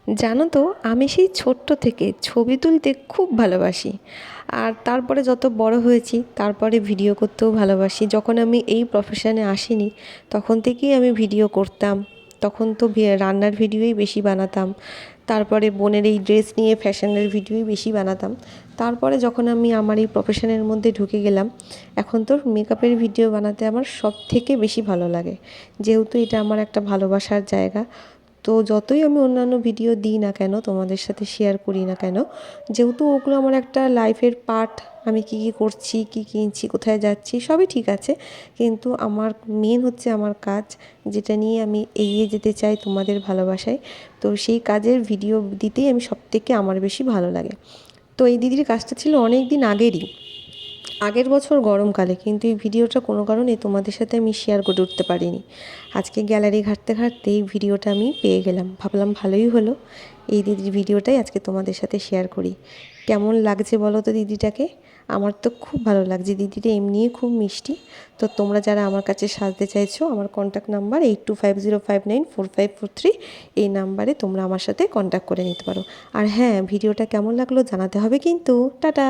জানো তো, আমি সেই ছোট্ট থেকে ছবি তুলতে খুব ভালোবাসি। আর তারপরে যত বড় হয়েছি তারপরে ভিডিও করতেও ভালোবাসি। যখন আমি এই প্রফেশনে আসিনি তখন থেকেই আমি ভিডিও করতাম। তখন তো রান্নার ভিডিওই বেশি বানাতাম। তারপরে বোনের এই ড্রেস নিয়ে ফ্যাশনের ভিডিওই বেশি বানাতাম। তারপরে যখন আমি আমার এই প্রফেশনের মধ্যে ঢুকে গেলাম, এখন তো মেকআপের ভিডিও বানাতে আমার সব থেকে বেশি ভালো লাগে, যেহেতু এটা আমার একটা ভালোবাসার জায়গা। তো যতই আমি অন্যান্য ভিডিও দিই না কেন, তোমাদের সাথে শেয়ার করি না কেন, যেহেতু ওগুলো আমার একটা লাইফের পার্ট। আমি কী কী করছি, কী কিনছি, কোথায় যাচ্ছি, সবই ঠিক আছে, কিন্তু আমার মেন হচ্ছে আমার কাজ, যেটা নিয়ে আমি এগিয়ে যেতে চাই তোমাদের ভালোবাসায়। তো সেই কাজের ভিডিও দিতেই আমি সবথেকে আমার বেশি ভালো লাগে। তো এই দিদির কাজটা ছিল অনেক দিন আগেরই, আগের বছর গরমকালে, কিন্তু এই ভিডিওটা কোনো কারণে তোমাদের সাথে আমি শেয়ার করে উঠতে পারিনি। আজকে গ্যালারি ঘাঁটতে ঘাঁটতে এই ভিডিওটা আমি পেয়ে গেলাম, ভাবলাম ভালোই হলো এই দিদির ভিডিওটাই আজকে তোমাদের সাথে শেয়ার করি। কেমন লাগছে বলো তো দিদিটাকে? আমার তো খুব ভালো লাগছে, দিদিটা এমনিই খুব মিষ্টি। তো তোমরা যারা আমার কাছে সাজতে চাইছো, আমার কন্ট্যাক্ট নাম্বার 8250594543, এই নাম্বারে তোমরা আমার সাথে কন্ট্যাক্ট করে নিতে পারো। আর হ্যাঁ, ভিডিওটা কেমন লাগলো জানাতে হবে কিন্তু। টাটা।